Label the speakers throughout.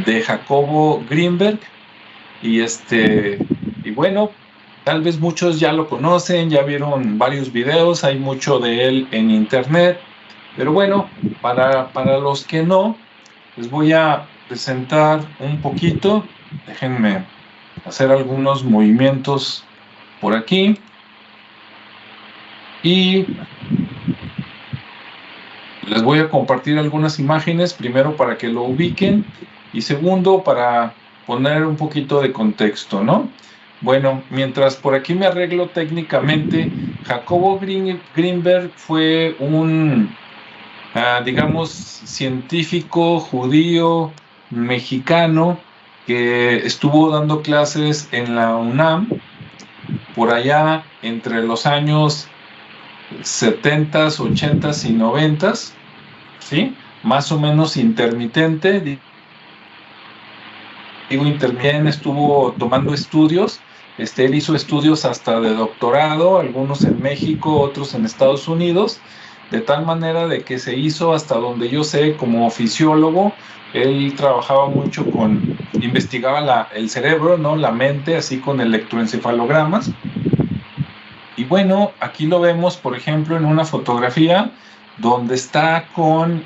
Speaker 1: de Jacobo Greenberg. Y bueno, tal vez muchos ya lo conocen, ya vieron varios videos, hay mucho de él en internet, pero bueno, para los que no, les voy a presentar un poquito. Déjenme hacer algunos movimientos por aquí. Y les voy a compartir algunas imágenes, primero para que lo ubiquen y segundo para poner un poquito de contexto, ¿no? Bueno, mientras por aquí me arreglo técnicamente, Jacobo Greenberg fue un, digamos, científico judío mexicano que estuvo dando clases en la UNAM por allá entre los años 70s, 80s y 90s, ¿sí? Más o menos intermitente. También estuvo tomando estudios. Él hizo estudios hasta de doctorado, algunos en México, otros en Estados Unidos, de tal manera de que se hizo, hasta donde yo sé, como fisiólogo. Él trabajaba mucho investigaba el cerebro, ¿no? La mente, así con electroencefalogramas. Y bueno, aquí lo vemos, por ejemplo, en una fotografía donde está con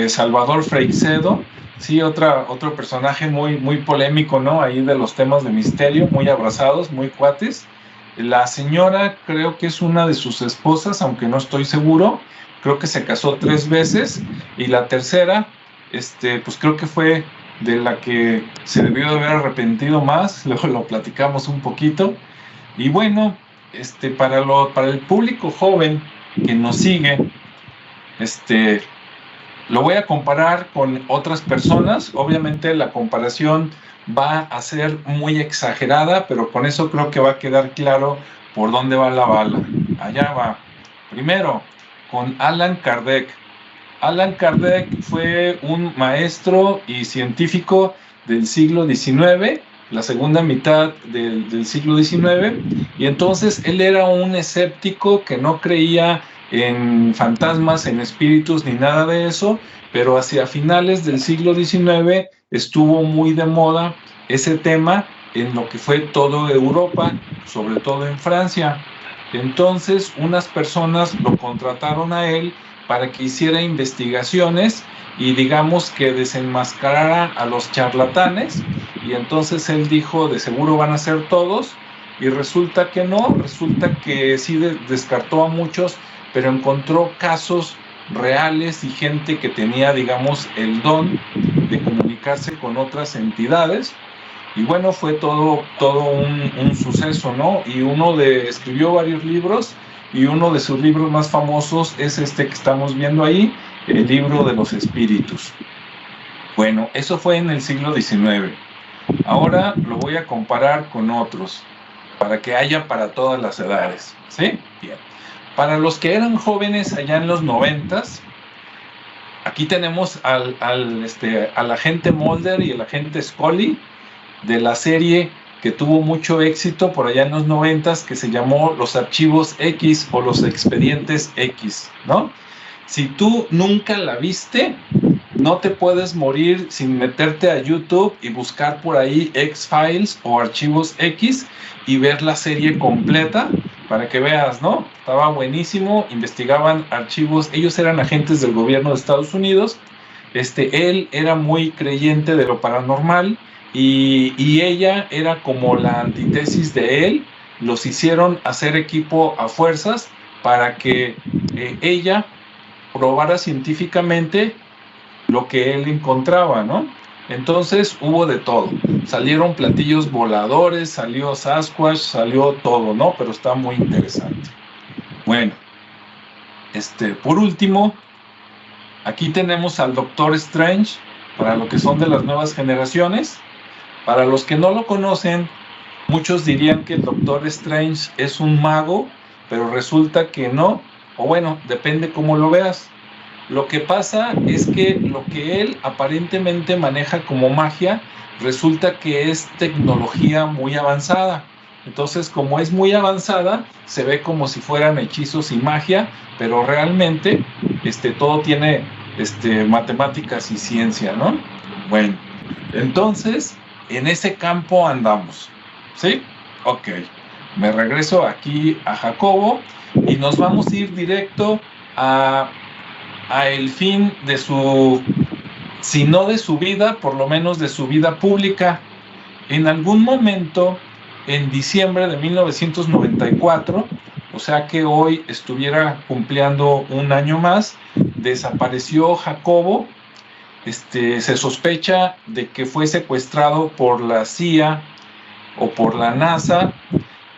Speaker 1: Salvador Freixedo, sí, otro personaje muy polémico, ¿no? Ahí de los temas de misterio, muy abrazados, muy cuates. La señora creo que es una de sus esposas, aunque no estoy seguro. Creo que se casó 3 veces y la tercera, pues creo que fue de la que se debió de haber arrepentido más. Luego lo platicamos un poquito. Y bueno, para el público joven que nos sigue, lo voy a comparar con otras personas. Obviamente la comparación va a ser muy exagerada, pero con eso creo que va a quedar claro por dónde va la bala. Allá va. Primero, con Allan Kardec. Allan Kardec fue un maestro y científico del siglo XIX, la segunda mitad del siglo XIX, y entonces él era un escéptico que no creía en fantasmas, en espíritus, ni nada de eso, pero hacia finales del siglo XIX estuvo muy de moda ese tema en lo que fue toda Europa, sobre todo en Francia. Entonces unas personas lo contrataron a él para que hiciera investigaciones y digamos que desenmascarara a los charlatanes, y entonces él dijo, de seguro van a ser todos, y resulta que no, resulta que sí descartó a muchos, pero encontró casos reales y gente que tenía, digamos, el don de comunicarse con otras entidades. Y bueno, fue todo un suceso, ¿no? Y escribió varios libros, y uno de sus libros más famosos es que estamos viendo ahí, el libro de los espíritus. Bueno, eso fue en el siglo XIX. Ahora lo voy a comparar con otros, para que haya para todas las edades, ¿sí? Bien. Para los que eran jóvenes allá en los 90s, aquí tenemos al agente Mulder y el agente Scully, de la serie que tuvo mucho éxito por allá en los 90s, que se llamó Los Archivos X o Los Expedientes X, ¿no? Si tú nunca la viste, no te puedes morir sin meterte a YouTube y buscar por ahí X-Files o Archivos X y ver la serie completa para que veas, ¿no? Estaba buenísimo, investigaban archivos, ellos eran agentes del gobierno de Estados Unidos. Él era muy creyente de lo paranormal, y ella era como la antítesis de él. Los hicieron hacer equipo a fuerzas para que ella probara científicamente lo que él encontraba, ¿no? Entonces hubo de todo. Salieron platillos voladores, salió Sasquatch, salió todo, ¿no? Pero está muy interesante. Bueno, por último, aquí tenemos al Doctor Strange, para lo que son de las nuevas generaciones. Para los que no lo conocen, muchos dirían que el Doctor Strange es un mago, pero resulta que no, o bueno, depende cómo lo veas. Lo que pasa es que lo que él aparentemente maneja como magia, resulta que es tecnología muy avanzada. Entonces, como es muy avanzada, se ve como si fueran hechizos y magia, pero realmente todo tiene matemáticas y ciencia, ¿no? Bueno, Entonces, en ese campo andamos, ¿sí? Ok, me regreso aquí a Jacobo y nos vamos a ir directo a el fin de su, si no de su vida, por lo menos de su vida pública. En algún momento, en diciembre de 1994, o sea que hoy estuviera cumpliendo un año más, desapareció Jacobo. Se sospecha de que fue secuestrado por la CIA o por la NASA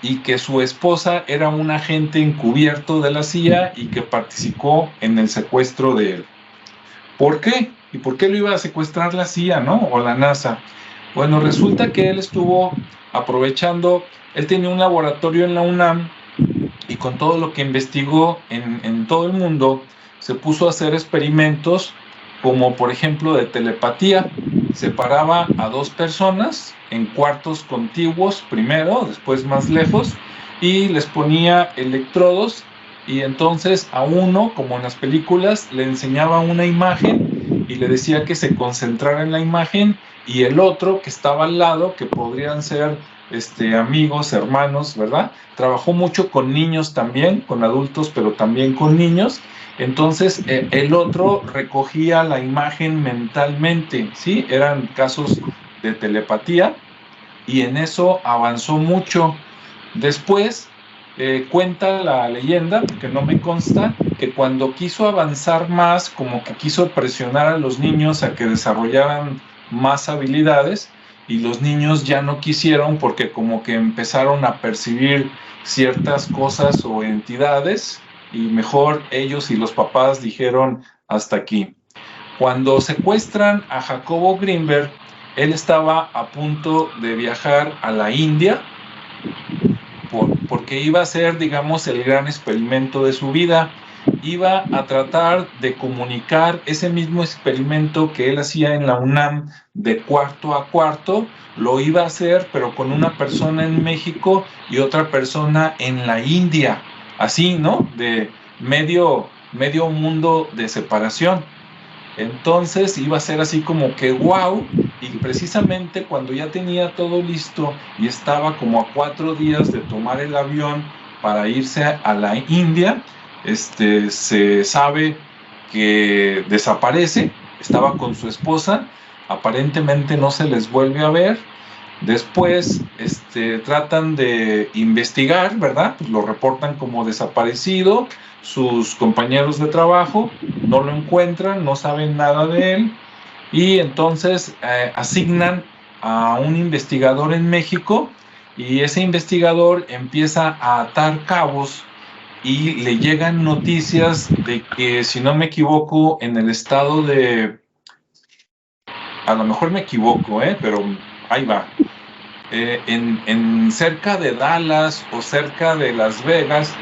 Speaker 1: y que su esposa era un agente encubierto de la CIA y que participó en el secuestro de él. ¿Por qué? ¿Y por qué lo iba a secuestrar la CIA, no? O la NASA. Bueno, resulta que él estuvo aprovechando, él tenía un laboratorio en la UNAM y con todo lo que investigó en todo el mundo, se puso a hacer experimentos como por ejemplo de telepatía. Separaba a dos personas en cuartos contiguos primero, después más lejos, y les ponía electrodos y entonces a uno, como en las películas, le enseñaba una imagen y le decía que se concentrara en la imagen, y el otro que estaba al lado, que podrían ser amigos, hermanos, ¿verdad? Trabajó mucho con niños también, con adultos, pero también con niños. Entonces, el otro recogía la imagen mentalmente, ¿sí? Eran casos de telepatía y en eso avanzó mucho. Después, cuenta la leyenda, porque no me consta, que cuando quiso avanzar más, como que quiso presionar a los niños a que desarrollaran más habilidades, y los niños ya no quisieron porque como que empezaron a percibir ciertas cosas o entidades, y mejor ellos y los papás dijeron hasta aquí. Cuando secuestran a Jacobo Greenberg, él estaba a punto de viajar a la India porque iba a ser, digamos, el gran experimento de su vida. Iba a tratar de comunicar ese mismo experimento que él hacía en la UNAM de cuarto a cuarto, lo iba a hacer, pero con una persona en México y otra persona en la India, así, ¿no? De medio mundo de separación. Entonces iba a ser así como que wow, y precisamente cuando ya tenía todo listo y estaba como a 4 días de tomar el avión para irse a la India, se sabe que desaparece. Estaba con su esposa, aparentemente no se les vuelve a ver. Después tratan de investigar, ¿verdad? Pues lo reportan como desaparecido. Sus compañeros de trabajo no lo encuentran, no saben nada de él, y entonces asignan a un investigador en México, y ese investigador empieza a atar cabos y le llegan noticias de que, si no me equivoco, en el estado de, a lo mejor me equivoco, pero ahí va, en cerca de Dallas o cerca de Las Vegas,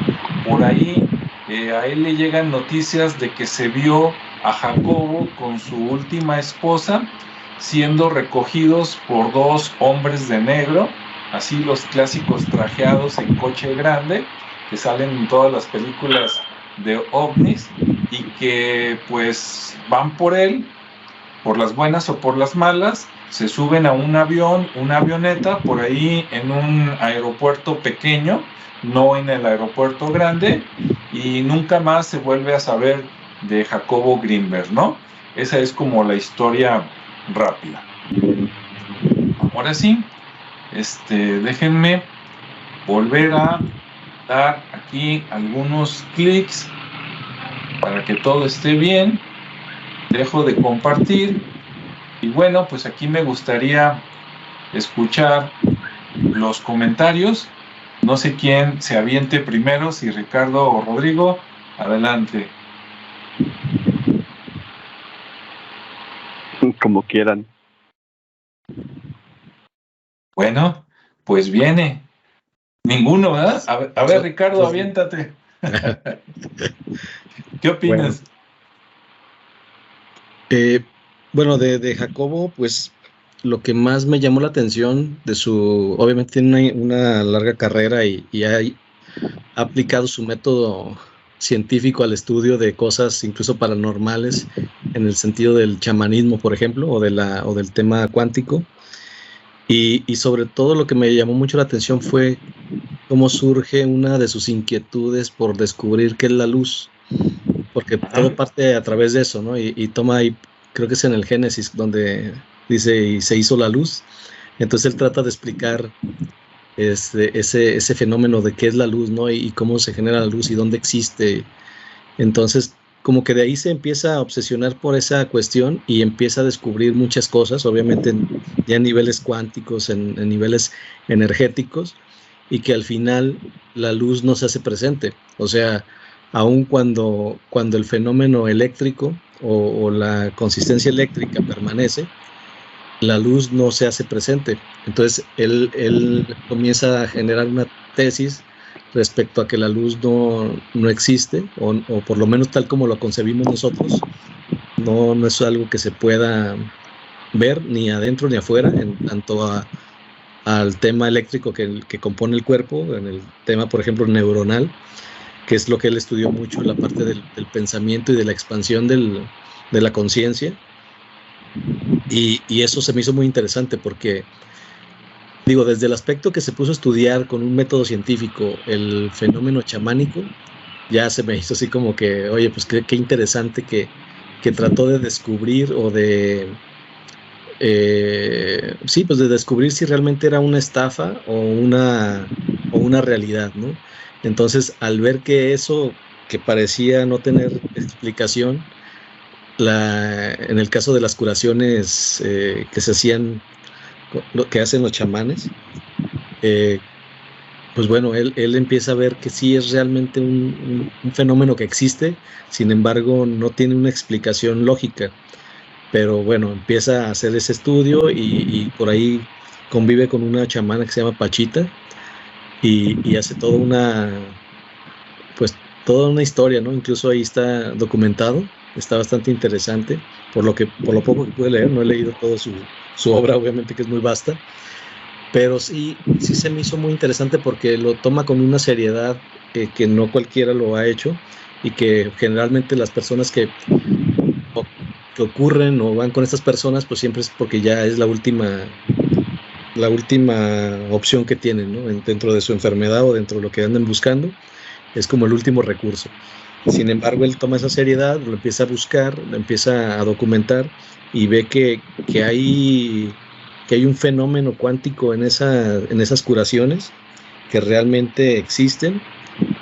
Speaker 1: por ahí, a él le llegan noticias de que se vio a Jacobo con su última esposa siendo recogidos por 2 hombres de negro, así los clásicos trajeados en coche grande que salen en todas las películas de ovnis, y que pues van por él, por las buenas o por las malas, se suben a un avión, una avioneta, por ahí en un aeropuerto pequeño, no en el aeropuerto grande, y nunca más se vuelve a saber de Jacobo Greenberg, ¿no? Esa es como la historia rápida. Ahora sí, déjenme volver a dar aquí algunos clics para que todo esté bien. Dejo de compartir y bueno, pues aquí me gustaría escuchar los comentarios. No sé quién se aviente primero, si Ricardo o Rodrigo. Adelante.
Speaker 2: Como quieran.
Speaker 1: Bueno, pues viene. Ninguno, ¿verdad? A ver, Ricardo, aviéntate. ¿Qué opinas?
Speaker 3: Bueno, de Jacobo, pues lo que más me llamó la atención de su, obviamente tiene una larga carrera y ha aplicado su método científico al estudio de cosas incluso paranormales, en el sentido del chamanismo, por ejemplo, o del tema cuántico. Y sobre todo lo que me llamó mucho la atención fue cómo surge una de sus inquietudes por descubrir qué es la luz, porque todo parte a través de eso, ¿no? Y toma ahí, creo que es en el Génesis, donde dice, y se hizo la luz. Entonces él trata de explicar ese fenómeno de qué es la luz, ¿no? Y cómo se genera la luz y dónde existe. Entonces, como que de ahí se empieza a obsesionar por esa cuestión y empieza a descubrir muchas cosas, obviamente ya en niveles cuánticos, en niveles energéticos, y que al final la luz no se hace presente. O sea, aun cuando el fenómeno eléctrico o la consistencia eléctrica permanece, la luz no se hace presente. Entonces él comienza a generar una tesis respecto a que la luz no existe, o por lo menos tal como lo concebimos nosotros, no es algo que se pueda ver ni adentro ni afuera, en tanto al tema eléctrico que compone el cuerpo, en el tema, por ejemplo, neuronal, que es lo que él estudió mucho, la parte del pensamiento y de la expansión de la conciencia. Y eso se me hizo muy interesante porque, digo, desde el aspecto que se puso a estudiar con un método científico el fenómeno chamánico, ya se me hizo así como que, oye, pues qué interesante que trató de descubrir o de, sí, pues de descubrir si realmente era una estafa o una realidad, ¿no? Entonces, al ver que eso que parecía no tener explicación, en el caso de las curaciones que se hacían, lo que hacen los chamanes, pues bueno, él empieza a ver que sí es realmente un fenómeno que existe, sin embargo no tiene una explicación lógica, pero bueno, empieza a hacer ese estudio y por ahí convive con una chamana que se llama Pachita y hace toda una historia, ¿no? Incluso ahí está documentado. Está bastante interesante, por lo poco que pude leer. No he leído toda su obra, obviamente, que es muy vasta, pero sí se me hizo muy interesante porque lo toma con una seriedad que no cualquiera lo ha hecho, y que generalmente las personas que ocurren o van con estas personas, pues siempre es porque ya es la última opción que tienen, ¿no? Dentro de su enfermedad o dentro de lo que andan buscando, es como el último recurso. Sin embargo, él toma esa seriedad, lo empieza a buscar, lo empieza a documentar y ve que hay un fenómeno cuántico en esas curaciones que realmente existen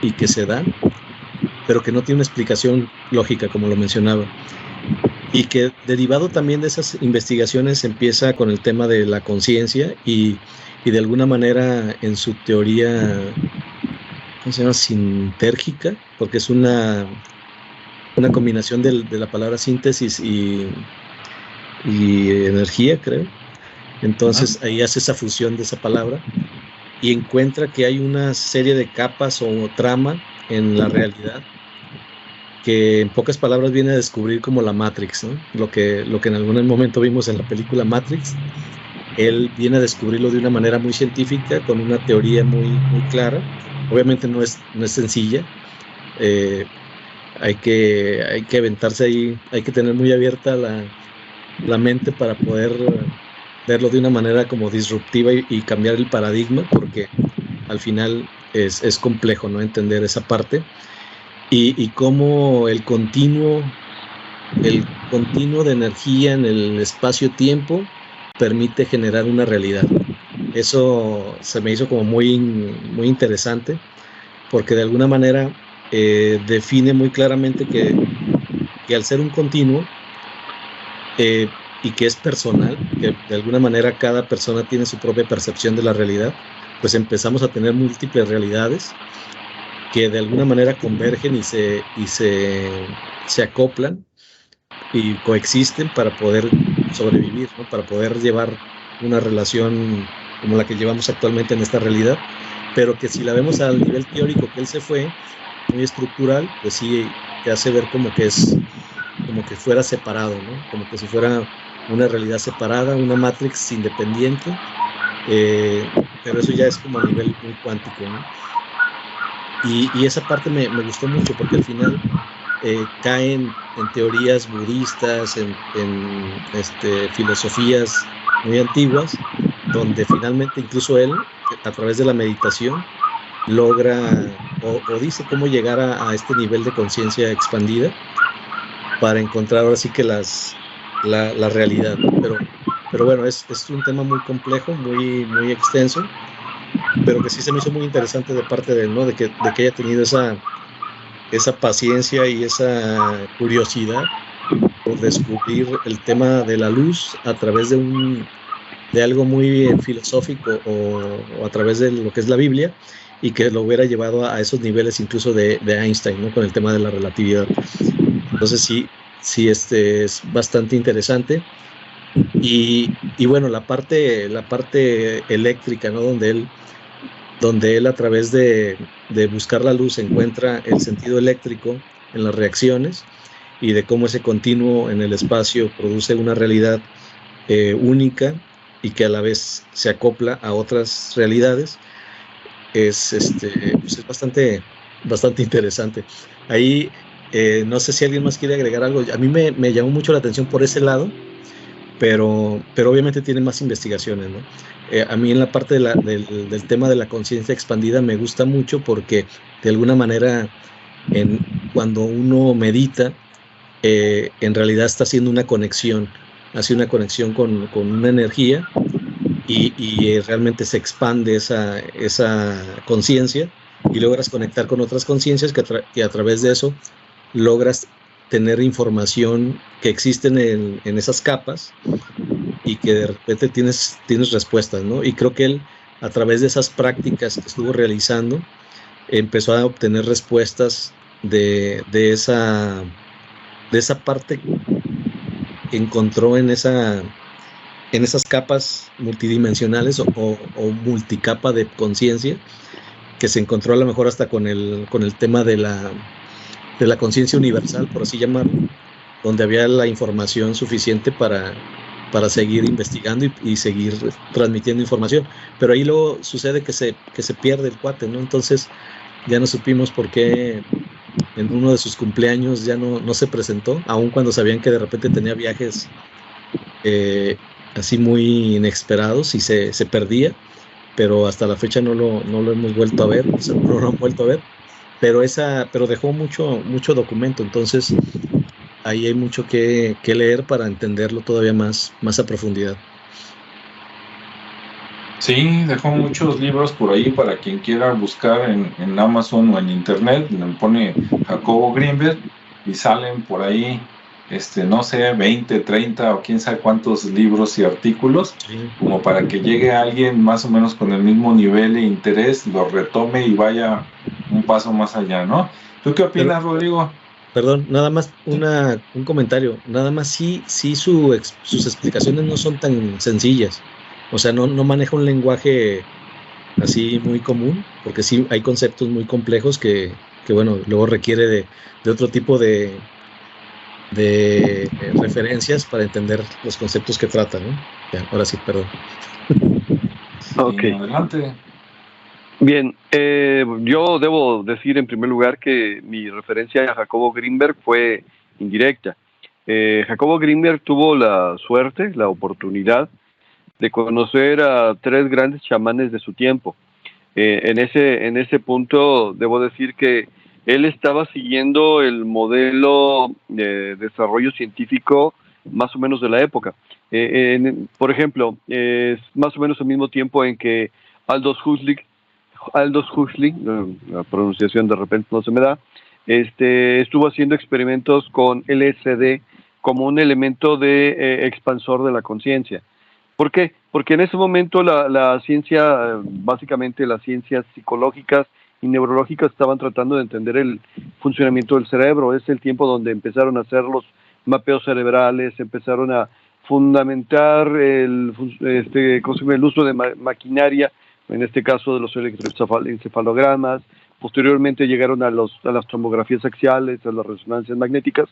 Speaker 3: y que se dan, pero que no tiene una explicación lógica, como lo mencionaba. Y que derivado también de esas investigaciones empieza con el tema de la conciencia y de alguna manera en su teoría, ¿cómo se llama? Sintérgica, porque es una combinación de la palabra síntesis y energía, creo. Entonces ahí hace esa fusión de esa palabra y encuentra que hay una serie de capas o trama en la realidad que en pocas palabras viene a descubrir como la Matrix, ¿no? Lo que en algún momento vimos en la película Matrix. Él viene a descubrirlo de una manera muy científica, con una teoría muy, muy clara. Obviamente no es sencilla, hay que aventarse ahí, hay que tener muy abierta la mente para poder verlo de una manera como disruptiva y cambiar el paradigma, porque al final es complejo, ¿no? Entender esa parte y cómo el continuo de energía en el espacio-tiempo permite generar una realidad. Eso se me hizo como muy, muy interesante, porque de alguna manera define muy claramente que al ser un continuo y que es personal, que de alguna manera cada persona tiene su propia percepción de la realidad, pues empezamos a tener múltiples realidades que de alguna manera convergen y se acoplan y coexisten para poder sobrevivir, ¿no? Para poder llevar una relación como la que llevamos actualmente en esta realidad, pero que si la vemos al nivel teórico que él se fue, muy estructural, pues sí te hace ver como que es como que fuera separado, ¿no? Como que si fuera una realidad separada, una Matrix independiente, pero eso ya es como a nivel muy cuántico, ¿no? Y esa parte me gustó mucho porque al final cae teorías budistas, en filosofías muy antiguas, donde finalmente incluso él, a través de la meditación, logra o dice cómo llegar a este nivel de conciencia expandida para encontrar ahora sí que la realidad, ¿no? Pero bueno, es un tema muy complejo, muy extenso, pero que sí se me hizo muy interesante de parte de él, ¿no? De que haya tenido esa paciencia y esa curiosidad por descubrir el tema de la luz a través de algo muy filosófico o a través de lo que es la Biblia, y que lo hubiera llevado a esos niveles incluso de Einstein, ¿no? Con el tema de la relatividad. Entonces sí, es bastante interesante. Y bueno, la parte eléctrica, ¿no? Donde él a través de buscar la luz encuentra el sentido eléctrico en las reacciones, y de cómo ese continuo en el espacio produce una realidad única, y que a la vez se acopla a otras realidades, pues es bastante interesante. Ahí no sé si alguien más quiere agregar algo. A mí me llamó mucho la atención por ese lado, pero obviamente tiene más investigaciones, ¿no? A mí en la parte del tema de la conciencia expandida me gusta mucho, porque de alguna manera cuando uno medita, en realidad está haciendo una conexión, hace una conexión con una energía, y realmente se expande esa conciencia, y logras conectar con otras conciencias que a través de eso logras tener información que existen en esas capas, y que de repente tienes respuestas, ¿no? Y creo que él, a través de esas prácticas que estuvo realizando, empezó a obtener respuestas de esa parte que encontró en esas capas multidimensionales o multicapa de conciencia, que se encontró a lo mejor hasta con el tema de la conciencia universal, por así llamarlo, donde había la información suficiente para seguir investigando y seguir transmitiendo información. Pero ahí luego sucede que se pierde el cuate, ¿no? Entonces ya no supimos por qué en uno de sus cumpleaños ya no se presentó, aun cuando sabían que de repente tenía viajes así muy inesperados, y se perdía, pero hasta la fecha no lo hemos vuelto a ver, o sea, no lo han vuelto a ver, pero dejó mucho documento. Entonces ahí hay mucho que leer para entenderlo todavía más a profundidad.
Speaker 1: Sí, dejó muchos libros por ahí para quien quiera buscar en Amazon o en internet. Le pone Jacobo Greenberg y salen por ahí, no sé, 20, 30 o quién sabe cuántos libros y artículos,
Speaker 3: Sí.
Speaker 1: como para que llegue alguien más o menos con el mismo nivel e interés, lo retome y vaya un paso más allá, ¿no? ¿Tú qué opinas, Rodrigo?
Speaker 3: Perdón, nada más un comentario. Nada más sí sus explicaciones no son tan sencillas. O sea, no maneja un lenguaje así muy común, porque sí hay conceptos muy complejos que bueno, luego requiere de otro tipo de referencias para entender los conceptos que trata, ¿no? Ya, ahora sí, perdón.
Speaker 2: Ok.
Speaker 1: Adelante.
Speaker 2: Bien, yo debo decir en primer lugar que mi referencia a Jacobo Greenberg fue indirecta. Jacobo Greenberg tuvo la suerte, la oportunidad de conocer a 3 grandes chamanes de su tiempo. En ese punto debo decir que él estaba siguiendo el modelo de desarrollo científico más o menos de la época. Por ejemplo, es más o menos al mismo tiempo en que Aldous Huxley, la pronunciación de repente no se me da, estuvo haciendo experimentos con LSD como un elemento de expansor de la conciencia. ¿Por qué? Porque en ese momento la ciencia, básicamente las ciencias psicológicas y neurológicas estaban tratando de entender el funcionamiento del cerebro. Es el tiempo donde empezaron a hacer los mapeos cerebrales, empezaron a fundamentar el uso de maquinaria, en este caso de los electroencefalogramas. Posteriormente llegaron a las tomografías axiales, a las resonancias magnéticas,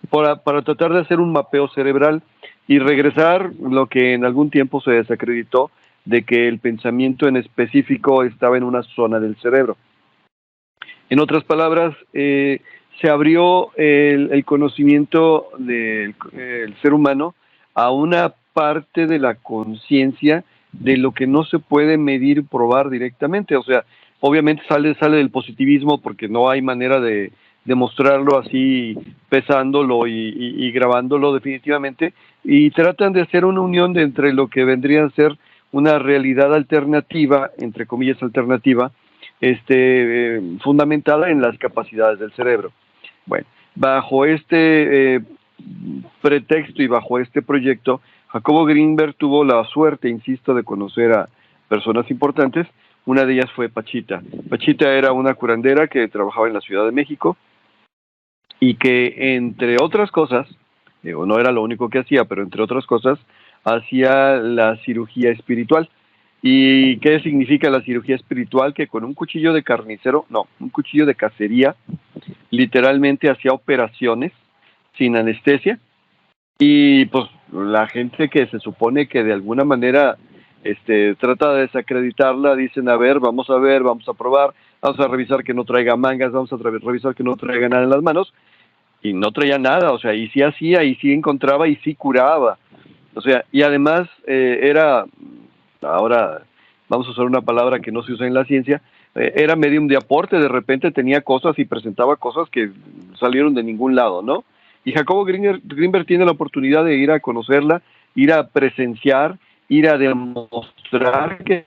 Speaker 2: para tratar de hacer un mapeo cerebral y regresar lo que en algún tiempo se desacreditó, de que el pensamiento en específico estaba en una zona del cerebro. En otras palabras, se abrió el conocimiento del el ser humano a una parte de la conciencia de lo que no se puede medir y probar directamente. O sea, obviamente sale del positivismo porque no hay manera de demostrarlo así pesándolo y grabándolo definitivamente, y tratan de hacer una unión entre lo que vendría a ser una realidad alternativa, entre comillas alternativa, fundamentada en las capacidades del cerebro. Bueno, bajo este pretexto y bajo este proyecto, Jacobo Grinberg tuvo la suerte, insisto, de conocer a personas importantes. Una de ellas fue Pachita. Pachita era una curandera que trabajaba en la Ciudad de México y que, entre otras cosas, no era lo único que hacía, pero entre otras cosas, hacía la cirugía espiritual. ¿Y qué significa la cirugía espiritual? Que con un cuchillo de carnicero, no, un cuchillo de cacería, literalmente hacía operaciones sin anestesia, y pues la gente que se supone que de alguna manera trata de desacreditarla, dicen, a ver, vamos a probar, vamos a revisar que no traiga mangas, vamos a revisar que no traiga nada en las manos, y no traía nada, o sea, y sí hacía, y sí encontraba, y sí curaba, o sea, y además era, ahora vamos a usar una palabra que no se usa en la ciencia, era medium de aporte, de repente tenía cosas y presentaba cosas que salieron de ningún lado, ¿no? Y Jacobo Grinberg tiene la oportunidad de ir a conocerla, ir a presenciar, ir a demostrar que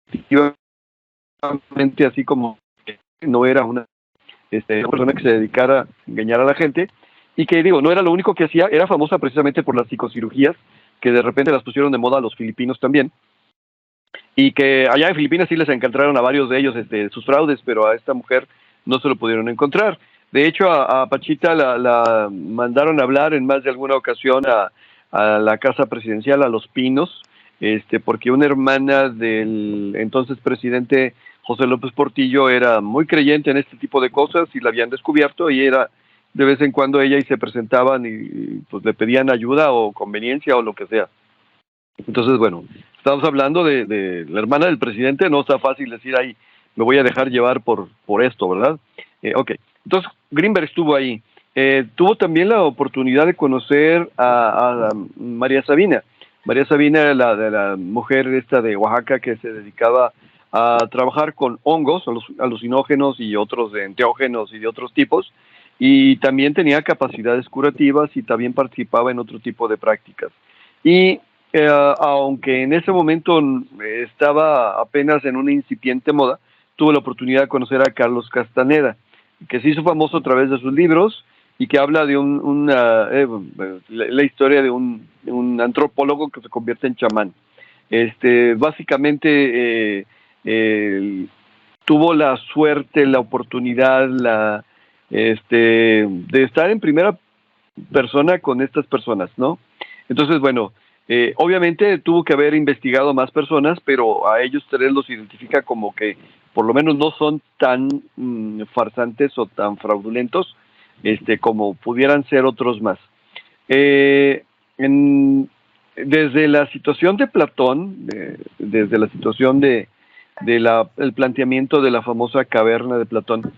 Speaker 2: efectivamente, así como no era una persona que se dedicara a engañar a la gente, y que, digo, no era lo único que hacía, era famosa precisamente por las psicocirugías, que de repente las pusieron de moda a los filipinos también, y que allá en Filipinas sí les encontraron a varios de ellos sus fraudes, pero a esta mujer no se lo pudieron encontrar. De hecho, a Pachita la mandaron a hablar en más de alguna ocasión a la casa presidencial, a Los Pinos, porque una hermana del entonces presidente José López Portillo era muy creyente en este tipo de cosas y la habían descubierto, y era de vez en cuando ella y se presentaban y pues le pedían ayuda o conveniencia o lo que sea. Entonces, bueno, estamos hablando de la hermana del presidente, no está fácil decir ahí, me voy a dejar llevar por esto, ¿verdad? Ok, entonces Grinberg estuvo ahí. Tuvo también la oportunidad de conocer a María Sabina. María Sabina era la mujer esta de Oaxaca que se dedicaba a trabajar con hongos, alucinógenos y otros enteógenos y de otros tipos, y también tenía capacidades curativas y también participaba en otro tipo de prácticas. Y aunque en ese momento estaba apenas en una incipiente moda, tuve la oportunidad de conocer a Carlos Castaneda, que se hizo famoso a través de sus libros y que habla de la historia de un antropólogo que se convierte en chamán. Básicamente tuvo la suerte, la oportunidad, de estar en primera persona con estas personas, ¿no? Entonces, bueno, obviamente tuvo que haber investigado más personas, pero a ellos tres los identifica como que por lo menos no son tan farsantes o tan fraudulentos como pudieran ser otros más. Desde la situación de Platón, desde la situación el planteamiento de la famosa caverna de Platón,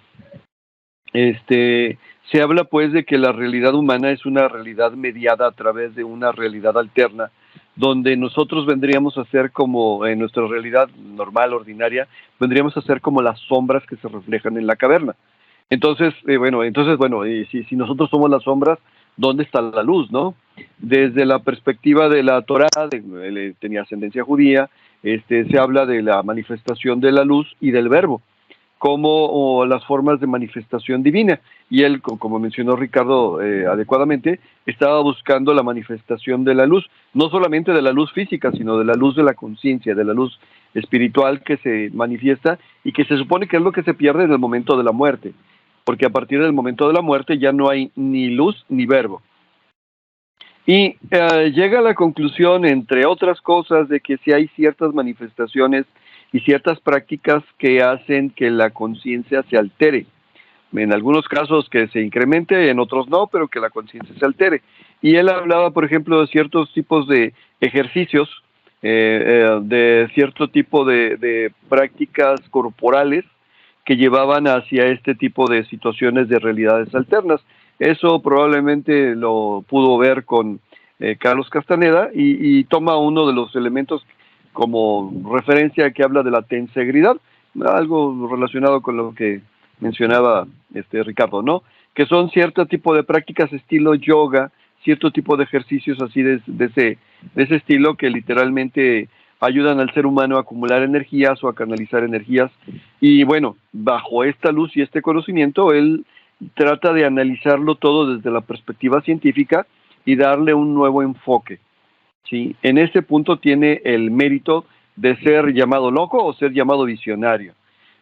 Speaker 2: se habla pues de que la realidad humana es una realidad mediada a través de una realidad alterna, donde nosotros vendríamos a ser como, en nuestra realidad normal, ordinaria, vendríamos a ser como las sombras que se reflejan en la caverna. Entonces, si nosotros somos las sombras, ¿dónde está la luz, no? Desde la perspectiva de la Torá, él tenía ascendencia judía, se habla de la manifestación de la luz y del verbo, como las formas de manifestación divina. Y él, como mencionó Ricardo adecuadamente, estaba buscando la manifestación de la luz, no solamente de la luz física, sino de la luz de la conciencia, de la luz espiritual que se manifiesta y que se supone que es lo que se pierde en el momento de la muerte, porque a partir del momento de la muerte ya no hay ni luz ni verbo. Y llega a la conclusión, entre otras cosas, de que si hay ciertas manifestaciones y ciertas prácticas que hacen que la conciencia se altere. En algunos casos que se incremente, en otros no, pero que la conciencia se altere. Y él hablaba, por ejemplo, de ciertos tipos de ejercicios, de cierto tipo de prácticas corporales que llevaban hacia este tipo de situaciones de realidades alternas. Eso probablemente lo pudo ver con Carlos Castaneda y toma uno de los elementos como referencia que habla de la tensegridad, algo relacionado con lo que mencionaba Ricardo, ¿no? Que son cierto tipo de prácticas estilo yoga, cierto tipo de ejercicios así de ese estilo que literalmente ayudan al ser humano a acumular energías o a canalizar energías. Y bueno, bajo esta luz y este conocimiento, él trata de analizarlo todo desde la perspectiva científica y darle un nuevo enfoque, ¿sí? En ese punto tiene el mérito de ser llamado loco o ser llamado visionario.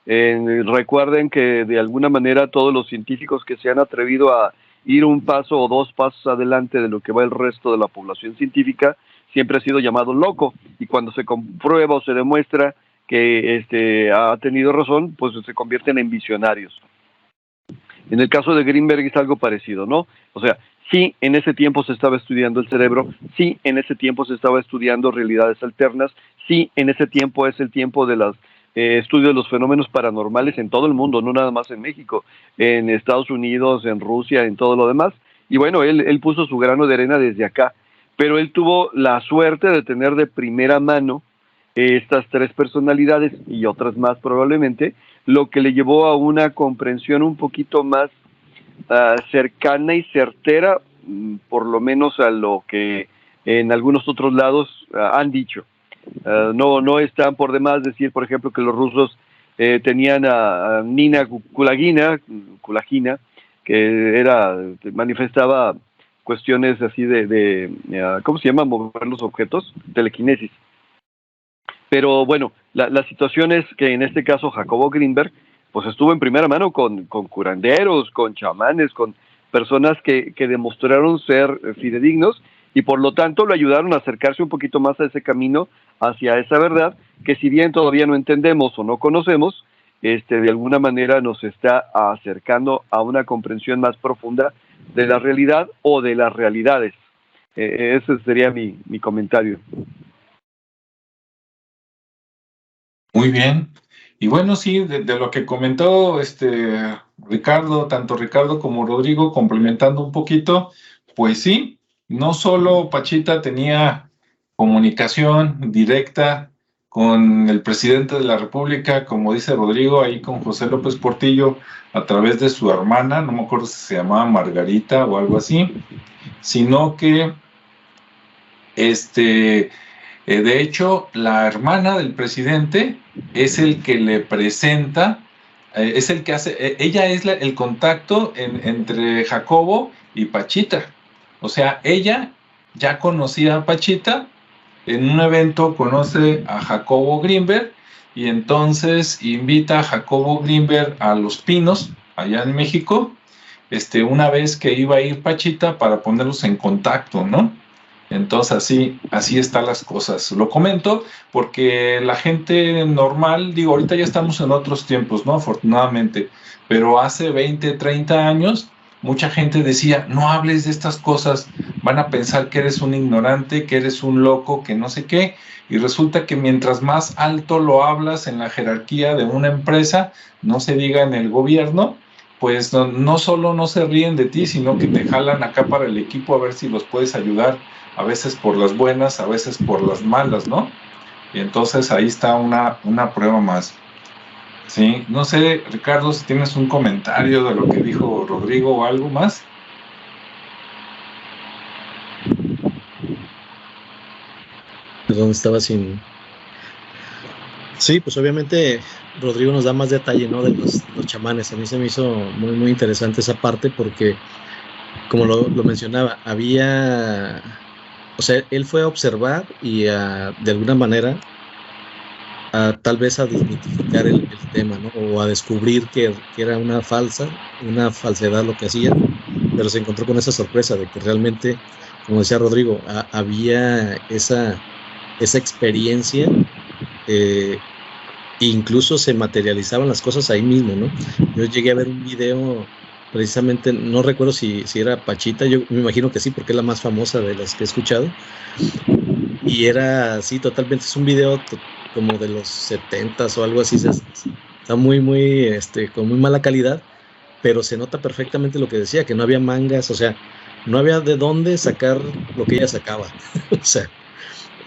Speaker 2: Recuerden que de alguna manera todos los científicos que se han atrevido a ir un paso o dos pasos adelante de lo que va el resto de la población científica, siempre ha sido llamado loco, y cuando se comprueba o se demuestra que ha tenido razón, pues se convierten en visionarios. En el caso de Greenberg es algo parecido, ¿no? O sea, sí, en ese tiempo se estaba estudiando el cerebro, sí, en ese tiempo se estaba estudiando realidades alternas, sí, en ese tiempo es el tiempo de los estudios de los fenómenos paranormales en todo el mundo, no nada más en México, en Estados Unidos, en Rusia, en todo lo demás. Y bueno, él puso su grano de arena desde acá, pero él tuvo la suerte de tener de primera mano estas tres personalidades y otras más probablemente, lo que le llevó a una comprensión un poquito más cercana y certera, por lo menos a lo que en algunos otros lados han dicho. No están por demás decir, por ejemplo, que los rusos tenían a Nina Kulagina, que manifestaba cuestiones así de ¿cómo se llama? Mover los objetos, telequinesis. Pero bueno, la situación es que en este caso Jacobo Greenberg pues estuvo en primera mano con curanderos, con chamanes, con personas que demostraron ser fidedignos y por lo tanto lo ayudaron a acercarse un poquito más a ese camino, hacia esa verdad, que si bien todavía no entendemos o no conocemos, de alguna manera nos está acercando a una comprensión más profunda de la realidad o de las realidades. Ese sería mi comentario.
Speaker 1: Muy bien. Y bueno, sí, de lo que comentó Ricardo, tanto Ricardo como Rodrigo, complementando un poquito, pues sí, no solo Pachita tenía comunicación directa con el presidente de la República, como dice Rodrigo, ahí con José López Portillo, a través de su hermana, no me acuerdo si se llamaba Margarita o algo así, sino que de hecho, la hermana del presidente es el que le presenta, es el que hace, ella es el contacto entre Jacobo y Pachita. O sea, ella ya conocía a Pachita, en un evento conoce a Jacobo Greenberg y entonces invita a Jacobo Greenberg a Los Pinos, allá en México, una vez que iba a ir Pachita para ponerlos en contacto, ¿no? Entonces así están las cosas. Lo comento porque la gente normal, digo, ahorita ya estamos en otros tiempos, ¿no? Afortunadamente, pero hace 20, 30 años, mucha gente decía, no hables de estas cosas, van a pensar que eres un ignorante, que eres un loco, que no sé qué, y resulta que mientras más alto lo hablas en la jerarquía de una empresa, no se diga en el gobierno, pues no solo no se ríen de ti, sino que te jalan acá para el equipo a ver si los puedes ayudar, a veces por las buenas, a veces por las malas, ¿no? Y entonces ahí está una prueba más. Sí, no sé, Ricardo, si tienes un comentario de lo que dijo Rodrigo o algo más.
Speaker 3: ¿Dónde estaba sin...? Sí, pues obviamente Rodrigo nos da más detalle, ¿no? De los chamanes. A mí se me hizo muy, muy interesante esa parte porque, como lo mencionaba, había... O sea, él fue a observar y de alguna manera tal vez a desmitificar el tema, ¿no? O a descubrir que era una falsedad lo que hacía, pero se encontró con esa sorpresa de que realmente, como decía Rodrigo, había esa experiencia, incluso se materializaban las cosas ahí mismo, ¿no? Yo llegué a ver un video, precisamente, no recuerdo si era Pachita, yo me imagino que sí, porque es la más famosa de las que he escuchado, y era así, totalmente, es un video como de los 70s o algo así, está muy, muy, con muy mala calidad, pero se nota perfectamente lo que decía, que no había mangas, o sea, no había de dónde sacar lo que ella sacaba. O sea,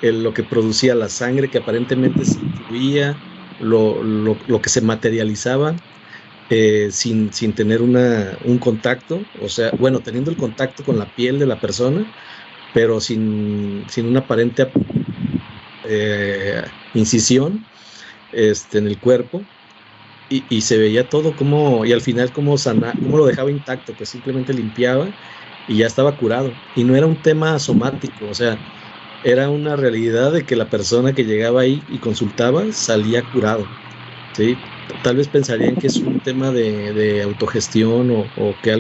Speaker 3: lo que producía la sangre, que aparentemente se fluía, lo que se materializaba sin tener un contacto, o sea, bueno, teniendo el contacto con la piel de la persona, pero sin una aparente incisión en el cuerpo. Y se veía todo como, y al final cómo lo dejaba intacto, pues simplemente limpiaba y ya estaba curado. Y no era un tema somático, o sea, era una realidad de que la persona que llegaba ahí y consultaba salía curado, ¿sí? Tal vez pensarían que es un tema de autogestión o que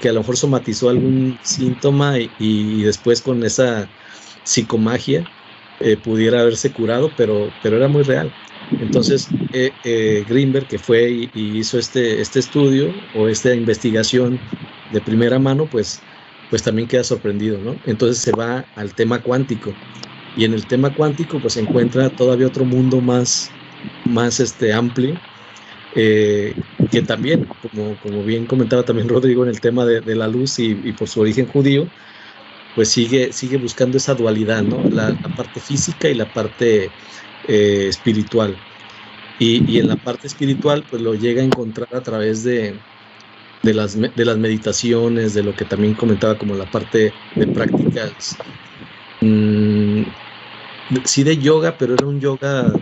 Speaker 3: que a lo mejor somatizó algún síntoma y después con esa psicomagia pudiera haberse curado, pero era muy real. Entonces, Greenberg, que fue y hizo este estudio o esta investigación de primera mano, pues también queda sorprendido, ¿no? Entonces se va al tema cuántico, y en el tema cuántico pues se encuentra todavía otro mundo más amplio, que también, como bien comentaba también Rodrigo en el tema de la luz y por su origen judío, pues sigue buscando esa dualidad, ¿no? La parte física y la parte espiritual. Y en la parte espiritual, pues lo llega a encontrar a través de las meditaciones, de lo que también comentaba como la parte de prácticas, sí de yoga, pero era un yoga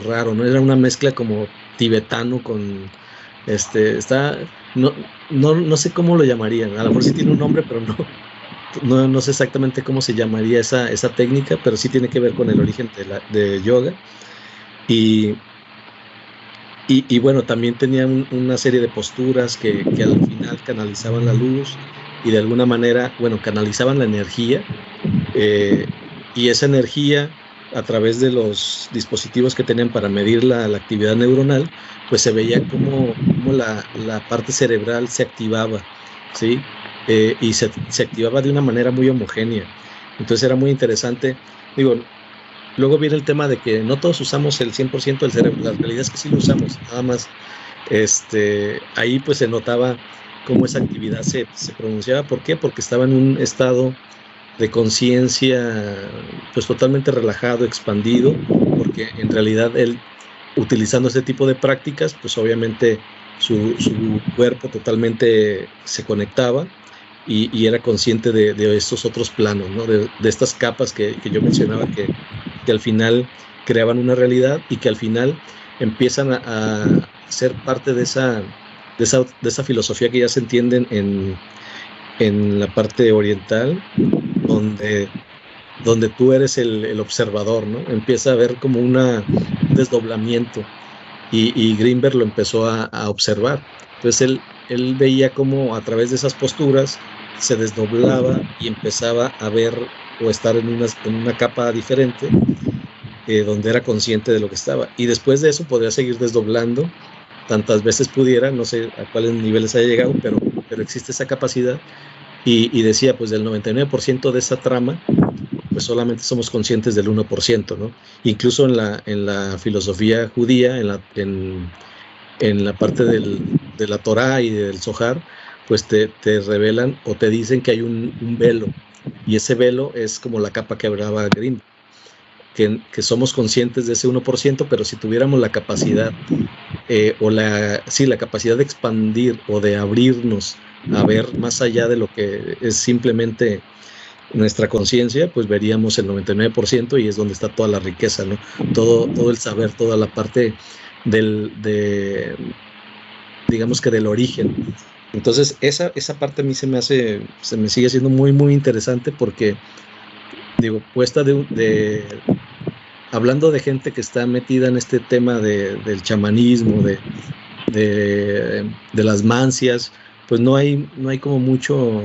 Speaker 3: raro, ¿no? Era una mezcla como tibetano con, no sé cómo lo llamarían, a lo mejor sí tiene un nombre, pero no sé exactamente cómo se llamaría esa técnica, pero sí tiene que ver con el origen de yoga. Y bueno, también tenían una serie de posturas que al final canalizaban la luz y de alguna manera, bueno, canalizaban la energía, y esa energía a través de los dispositivos que tenían para medir la actividad neuronal, pues se veía como la parte cerebral se activaba, ¿sí? Y se activaba de una manera muy homogénea. Entonces era muy interesante. Digo, luego viene el tema de que no todos usamos el 100% del cerebro. La realidad es que sí lo usamos, nada más ahí pues se notaba cómo esa actividad se pronunciaba. ¿Por qué? Porque estaba en un estado de conciencia pues totalmente relajado, expandido, porque en realidad él, utilizando este tipo de prácticas, pues obviamente su cuerpo totalmente se conectaba y era consciente de estos otros planos, ¿no? De estas capas que yo mencionaba, que al final creaban una realidad y que al final empiezan a ser parte de esa filosofía que ya se entiende en la parte oriental, donde tú eres el observador, ¿no? Empieza a haber como un desdoblamiento, y Greenberg lo empezó a observar. Entonces él veía cómo a través de esas posturas se desdoblaba y empezaba a ver o estar en una capa diferente, donde era consciente de lo que estaba. Y después de eso podría seguir desdoblando tantas veces pudiera, no sé a cuáles niveles haya llegado, pero existe esa capacidad. Y decía, pues del 99% de esa trama, pues solamente somos conscientes del 1%, ¿no? Incluso en la filosofía judía, en la parte de la Torá y del Zohar, pues te revelan o te dicen que hay un velo, y ese velo es como la capa que hablaba Green, que somos conscientes de ese 1%, pero si tuviéramos la capacidad, la capacidad de expandir o de abrirnos a ver más allá de lo que es simplemente nuestra conciencia, pues veríamos el 99%, y es donde está toda la riqueza, ¿no? Todo el saber, toda la parte digamos que del origen. Entonces esa parte a mí se me sigue siendo muy, muy interesante, porque digo, puesta hablando de gente que está metida en este tema del chamanismo, de las mancias, pues no hay como mucho,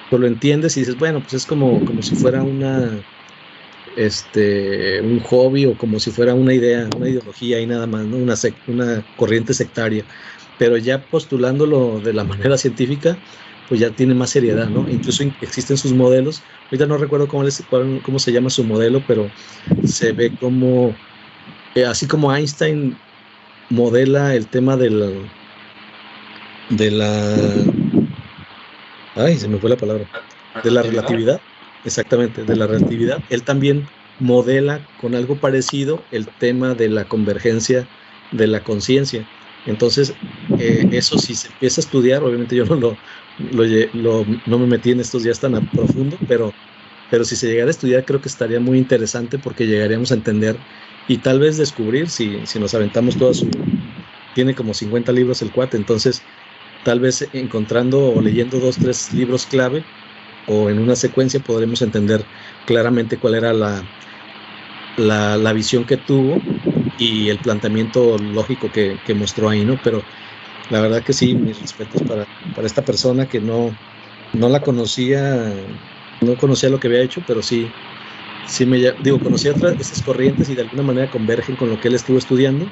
Speaker 3: pues lo entiendes y dices, bueno, pues es como si fuera un hobby, o como si fuera una idea, una ideología y nada más, ¿no? Una corriente sectaria. Pero ya postulándolo de la manera científica, pues ya tiene más seriedad, ¿no? Incluso existen sus modelos. Ahorita no recuerdo cómo se llama su modelo, pero se ve como, así como Einstein modela el tema de la, ay, se me fue la palabra, de la relatividad, exactamente, de la relatividad. Él también modela con algo parecido el tema de la convergencia de la conciencia. Entonces, eso si se empieza a estudiar, obviamente yo no me metí en estos días tan a profundo, pero si se llegara a estudiar creo que estaría muy interesante porque llegaríamos a entender y tal vez descubrir, si nos aventamos tiene como 50 libros el cuate, entonces tal vez encontrando o leyendo 2, 3 libros clave o en una secuencia podremos entender claramente cuál era la visión que tuvo y el planteamiento lógico que mostró ahí, ¿no? Pero la verdad que sí, mis respetos para esta persona que no la conocía, no conocía lo que había hecho, pero sí conocía esas corrientes y de alguna manera convergen con lo que él estuvo estudiando,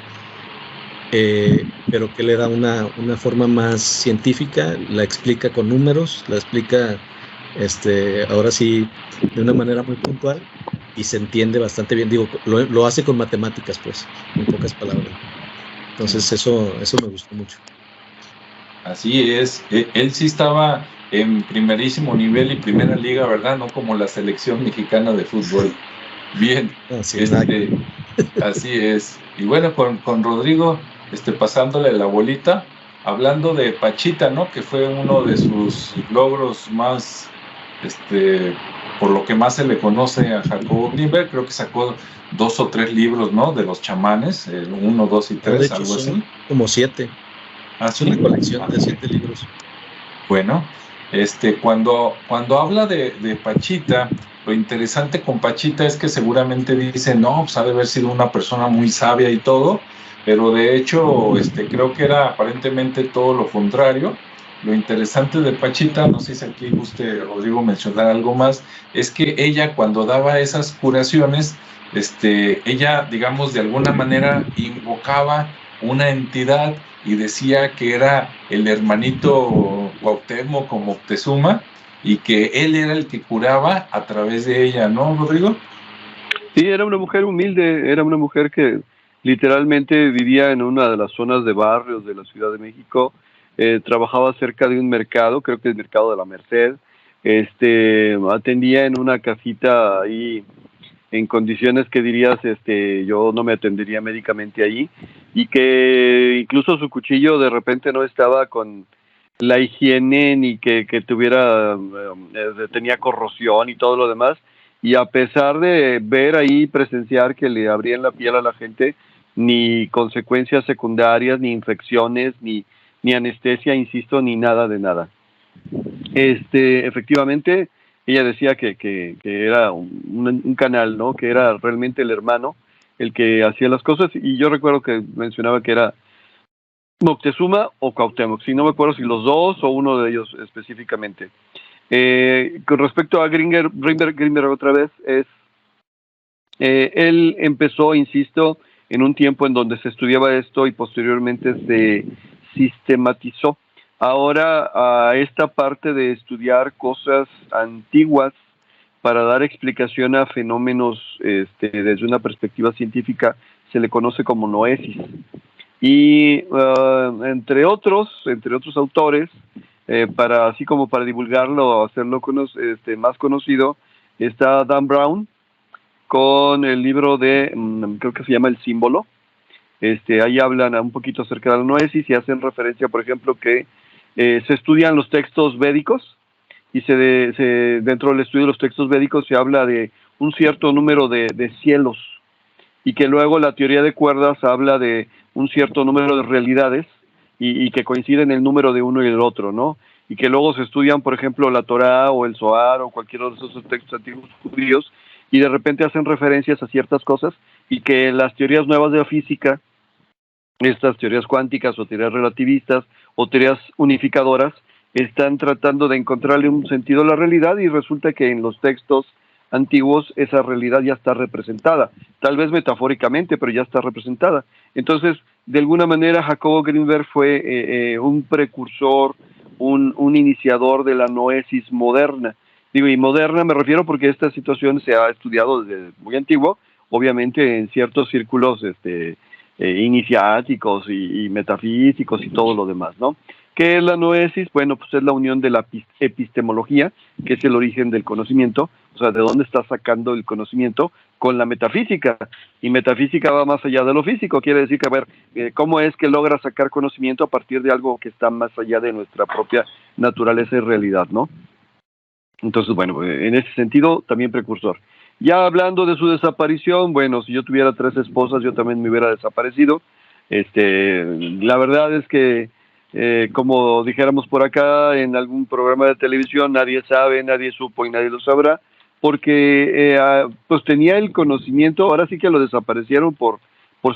Speaker 3: pero que le da una forma más científica, la explica con números, la explica ahora sí de una manera muy puntual y se entiende bastante bien. Lo hace con matemáticas, pues, en pocas palabras. Entonces eso me gustó mucho.
Speaker 1: Así es, él sí estaba en primerísimo nivel y primera liga, ¿verdad? No como la selección mexicana de fútbol. Bien, así es. Y bueno, con Rodrigo, pasándole la bolita, hablando de Pachita, ¿no? Que fue uno de sus logros más, por lo que más se le conoce a Jacobo Greenberg. Creo que sacó 2 o 3 libros, ¿no? De los chamanes, 1, 2 y 3,
Speaker 3: de hecho,
Speaker 1: algo así.
Speaker 3: Como 7. Es una colección de 7 libros.
Speaker 1: Bueno, cuando habla de Pachita, lo interesante con Pachita es que seguramente dice, no, pues ha de haber sido una persona muy sabia y todo, pero de hecho creo que era aparentemente todo lo contrario. Lo interesante de Pachita, no sé si aquí guste Rodrigo mencionar algo más, es que ella cuando daba esas curaciones, ella, digamos, de alguna manera invocaba una entidad y decía que era el hermanito Cuauhtémoc o Moctezuma y que él era el que curaba a través de ella, ¿no, Rodrigo?
Speaker 2: Sí, era una mujer humilde, era una mujer que literalmente vivía en una de las zonas de barrios de la Ciudad de México, trabajaba cerca de un mercado, creo que el mercado de la Merced, atendía en una casita ahí en condiciones que dirías, yo no me atendería médicamente ahí, y que incluso su cuchillo de repente no estaba con la higiene ni que tuviera, tenía corrosión y todo lo demás, y a pesar de ver ahí, presenciar que le abrían la piel a la gente, ni consecuencias secundarias, ni infecciones, ni anestesia, insisto, ni nada de nada. Efectivamente, ella decía que era un canal, ¿no? Que era realmente el hermano el que hacía las cosas, y yo recuerdo que mencionaba que era Moctezuma o Cuauhtémoc, si no me acuerdo si los dos o uno de ellos específicamente. Con respecto a Greenberg otra vez, él empezó, insisto, en un tiempo en donde se estudiaba esto y posteriormente se sistematizó. Ahora, a esta parte de estudiar cosas antiguas para dar explicación a fenómenos desde una perspectiva científica se le conoce como noesis. Y entre otros autores, así como para divulgarlo, hacerlo más conocido, está Dan Brown con el libro de, creo que se llama El Símbolo. Ahí hablan un poquito acerca de la noesis y hacen referencia, por ejemplo, que se estudian los textos védicos y dentro del estudio de los textos védicos se habla de un cierto número de cielos y que luego la teoría de cuerdas habla de un cierto número de realidades y que coinciden el número de uno y el otro, ¿no? Y que luego se estudian, por ejemplo, la Torá o el Zohar o cualquiera de esos textos antiguos judíos y de repente hacen referencias a ciertas cosas y que las teorías nuevas de la física, estas teorías cuánticas o teorías relativistas o teorías unificadoras, están tratando de encontrarle un sentido a la realidad y resulta que en los textos antiguos esa realidad ya está representada, tal vez metafóricamente, pero ya está representada. Entonces, de alguna manera, Jacobo Greenberg fue un precursor, un iniciador de la noesis moderna. Digo, y moderna me refiero porque esta situación se ha estudiado desde muy antiguo, obviamente en ciertos círculos iniciáticos y metafísicos y todo lo demás, ¿no? ¿Qué es la noesis? Bueno, pues es la unión de la epistemología, que es el origen del conocimiento, o sea, de dónde está sacando el conocimiento, con la metafísica. Y metafísica va más allá de lo físico, quiere decir que, a ver, ¿cómo es que logra sacar conocimiento a partir de algo que está más allá de nuestra propia naturaleza y realidad, ¿no? Entonces, bueno, en ese sentido, también precursor. Ya hablando de su desaparición, bueno, si yo tuviera 3 esposas, yo también me hubiera desaparecido. La verdad es que, como dijéramos por acá, en algún programa de televisión, nadie sabe, nadie supo y nadie lo sabrá, porque pues tenía el conocimiento, ahora sí que lo desaparecieron por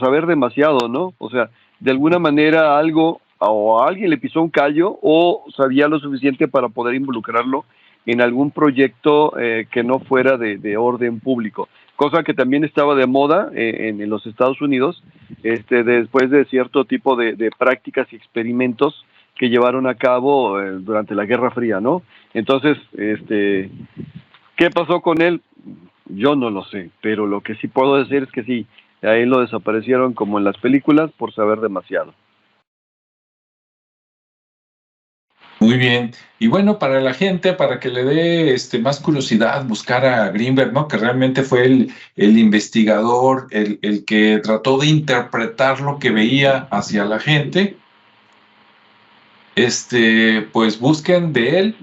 Speaker 2: saber demasiado, ¿no? O sea, de alguna manera algo, o a alguien le pisó un callo, o sabía lo suficiente para poder involucrarlo en algún proyecto que no fuera de orden público, cosa que también estaba de moda en los Estados Unidos, después de cierto tipo de prácticas y experimentos que llevaron a cabo durante la Guerra Fría, ¿no? Entonces, ¿qué pasó con él? Yo no lo sé, pero lo que sí puedo decir es que sí, a él lo desaparecieron como en las películas por saber demasiado.
Speaker 1: Muy bien. Y bueno, para la gente, para que le dé más curiosidad buscar a Greenberg, ¿no? Que realmente fue el investigador, el que trató de interpretar lo que veía hacia la gente, pues busquen de él.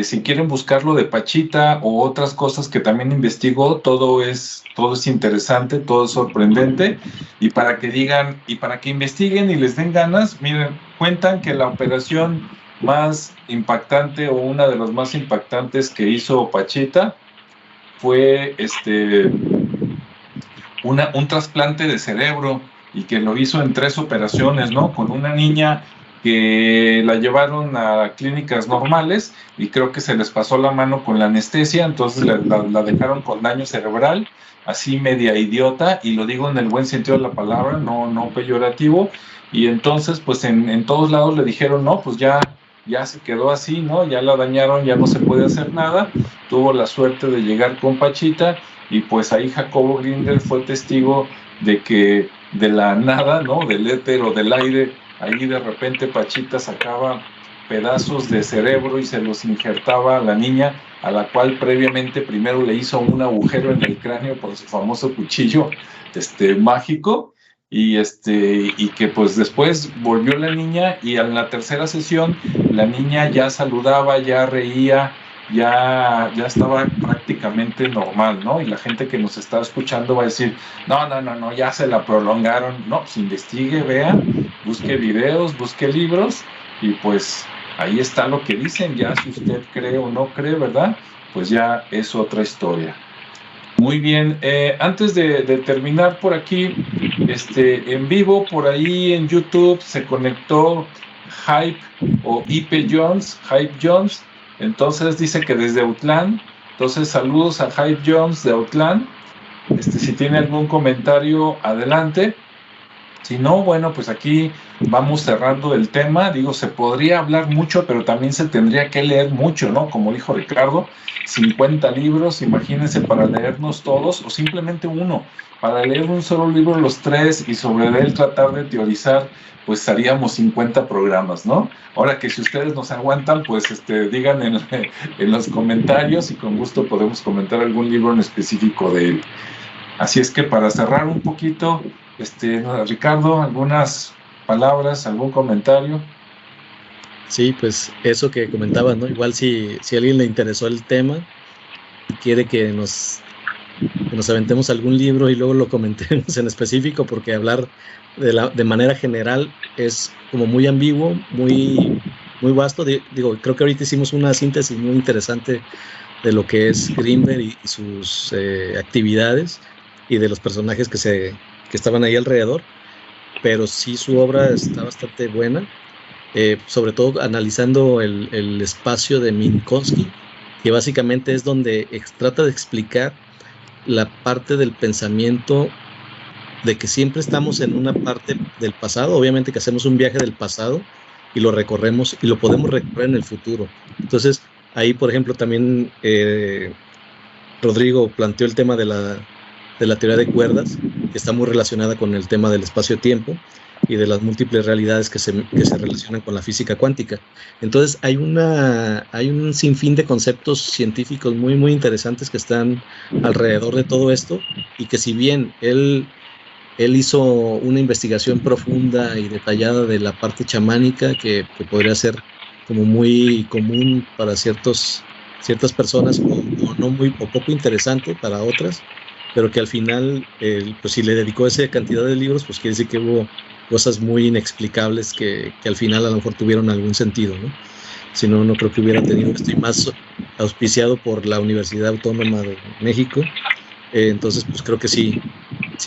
Speaker 1: Si quieren buscarlo de Pachita o otras cosas que también investigó, todo es interesante, todo es sorprendente, y para que digan, y para que investiguen y les den ganas, miren, cuentan que la operación más impactante o una de las más impactantes que hizo Pachita fue un trasplante de cerebro, y que lo hizo en 3 operaciones, ¿no? Con una niña que la llevaron a clínicas normales y creo que se les pasó la mano con la anestesia, entonces la dejaron con daño cerebral, así media idiota, y lo digo en el buen sentido de la palabra, no peyorativo, y entonces pues en todos lados le dijeron, no, pues ya se quedó así, ¿no? Ya la dañaron, ya no se puede hacer nada. Tuvo la suerte de llegar con Pachita, y pues ahí Jacobo Greenberg fue testigo de que de la nada, ¿no? Del éter o del aire, ahí de repente Pachita sacaba pedazos de cerebro y se los injertaba a la niña, a la cual previamente primero le hizo un agujero en el cráneo con su famoso cuchillo mágico, y que pues después volvió la niña, y en la tercera sesión la niña ya saludaba, ya reía, ya estaba prácticamente normal, ¿no? Y la gente que nos está escuchando va a decir, no, ya se la prolongaron. No, pues investigue, vea, busque videos, busque libros, y pues ahí está lo que dicen. Ya si usted cree o no cree, ¿verdad? Pues ya es otra historia. Muy bien, antes de terminar por aquí, en vivo, por ahí en YouTube se conectó Hype o Hype Jones, entonces dice que desde Autlán. Entonces saludos a Hype Jones de Autlán. Si tiene algún comentario, adelante. Si no, bueno, pues aquí vamos cerrando el tema. Digo, se podría hablar mucho, pero también se tendría que leer mucho, ¿no? Como dijo Ricardo, 50 libros, imagínense, para leernos todos, o simplemente uno, para leer un solo libro, los 3, y sobre él tratar de teorizar, pues haríamos 50 programas, ¿no? Ahora que si ustedes nos aguantan, pues digan en los comentarios, y con gusto podemos comentar algún libro en específico de él. Así es que para cerrar un poquito, Ricardo, algunas palabras, algún comentario.
Speaker 3: Sí, pues eso que comentabas, ¿no? Igual si a alguien le interesó el tema y quiere que nos aventemos algún libro y luego lo comentemos en específico, porque hablar de manera general es como muy ambiguo, muy vasto. Digo, creo que ahorita hicimos una síntesis muy interesante de lo que es Greenberg y sus actividades, y de los personajes que estaban ahí alrededor, pero sí su obra está bastante buena, sobre todo analizando el espacio de Minkowski, que básicamente es donde trata de explicar la parte del pensamiento, de que siempre estamos en una parte del pasado, obviamente que hacemos un viaje del pasado y lo recorremos y lo podemos recorrer en el futuro. Entonces ahí, por ejemplo, también Rodrigo planteó el tema de la teoría de cuerdas, que está muy relacionada con el tema del espacio-tiempo y de las múltiples realidades que se relacionan con la física cuántica. Entonces hay un sinfín de conceptos científicos muy, muy interesantes que están alrededor de todo esto, y que si bien él hizo una investigación profunda y detallada de la parte chamánica, que podría ser como muy común para ciertas personas, o no muy, o poco interesante para otras, pero que al final, pues si le dedicó esa cantidad de libros, pues quiere decir que hubo cosas muy inexplicables que al final a lo mejor tuvieron algún sentido, ¿no? Si no, no creo que hubiera tenido. Estoy más auspiciado por la Universidad Autónoma de México, entonces pues creo que sí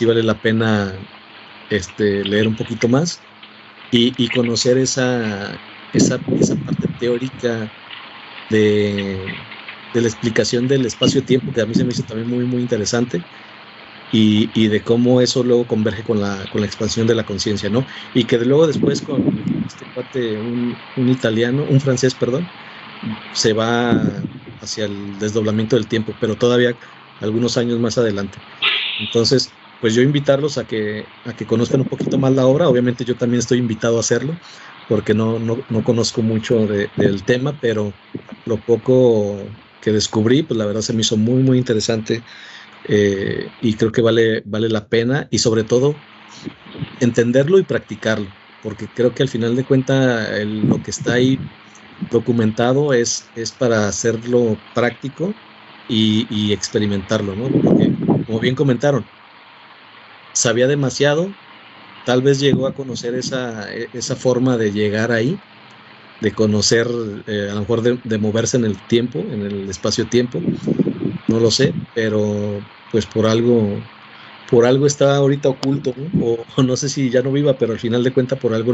Speaker 3: vale la pena leer un poquito más y conocer esa parte teórica de la explicación del espacio-tiempo, que a mí se me hizo también muy, muy interesante, y de cómo eso luego converge con la expansión de la conciencia, ¿no? Y que luego después con este cuate, un francés, perdón, se va hacia el desdoblamiento del tiempo, pero todavía algunos años más adelante. Entonces, pues yo invitarlos a que conozcan un poquito más la obra. Obviamente yo también estoy invitado a hacerlo, porque no conozco mucho del tema, pero lo poco que descubrí, pues la verdad se me hizo muy, muy interesante, y creo que vale la pena, y sobre todo entenderlo y practicarlo, porque creo que al final de cuentas lo que está ahí documentado es para hacerlo práctico y experimentarlo, ¿no? Porque, como bien comentaron, sabía demasiado, tal vez llegó a conocer esa forma de llegar ahí, de conocer, a lo mejor de moverse en el tiempo, en el espacio-tiempo, no lo sé, pero pues por algo está ahorita oculto, ¿no? O no sé si ya no viva, pero al final de cuentas por algo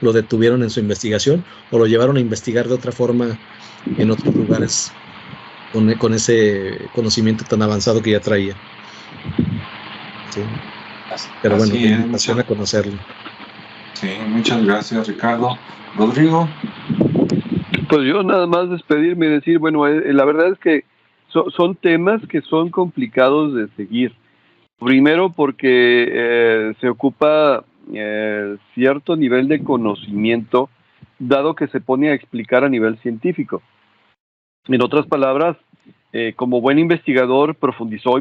Speaker 3: lo detuvieron en su investigación, o lo llevaron a investigar de otra forma en otros lugares con ese conocimiento tan avanzado que ya traía. Sí. Pero bueno, me apasiona conocerlo.
Speaker 1: Sí, muchas gracias, Ricardo. Rodrigo.
Speaker 2: Pues yo nada más despedirme y decir, bueno, la verdad es que son temas que son complicados de seguir. Primero porque se ocupa cierto nivel de conocimiento, dado que se pone a explicar a nivel científico. En otras palabras, como buen investigador, profundizó,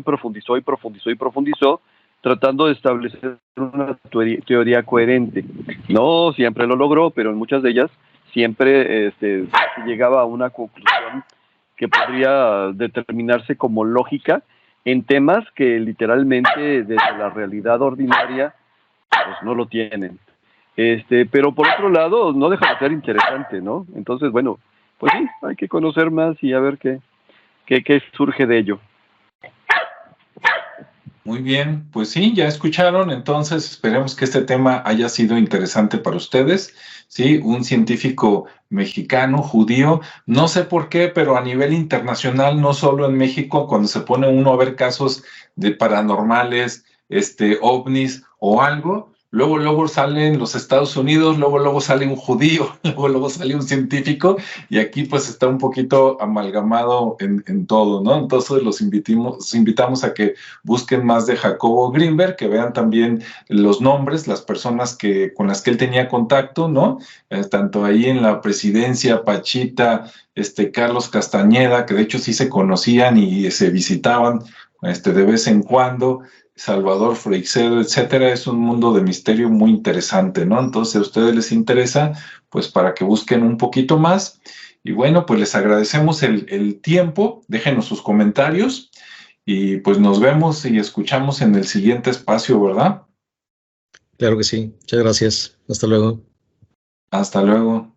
Speaker 2: tratando de establecer una teoría coherente. No siempre lo logró, pero en muchas de ellas siempre se llegaba a una conclusión que podría determinarse como lógica en temas que literalmente desde la realidad ordinaria pues no lo tienen. Pero por otro lado no deja de ser interesante, ¿no? Entonces, bueno, pues sí, hay que conocer más y a ver qué surge de ello.
Speaker 1: Muy bien, pues sí, ya escucharon, entonces esperemos que este tema haya sido interesante para ustedes. Sí, un científico mexicano, judío, no sé por qué, pero a nivel internacional, no solo en México, cuando se pone uno a ver casos de paranormales, ovnis o algo, luego salen los Estados Unidos, luego sale un judío, luego sale un científico, y aquí pues está un poquito amalgamado en todo, ¿no? Entonces los invitamos a que busquen más de Jacobo Greenberg, que vean también los nombres, las personas con las que él tenía contacto, ¿no? Tanto ahí en la presidencia, Pachita, Carlos Castañeda, que de hecho sí se conocían y se visitaban de vez en cuando, Salvador Freixedo, etcétera. Es un mundo de misterio muy interesante, ¿no? Entonces, si a ustedes les interesa, pues para que busquen un poquito más. Y bueno, pues les agradecemos el tiempo, déjenos sus comentarios y pues nos vemos y escuchamos en el siguiente espacio, ¿verdad?
Speaker 3: Claro que sí. Muchas gracias. Hasta luego.
Speaker 1: Hasta luego.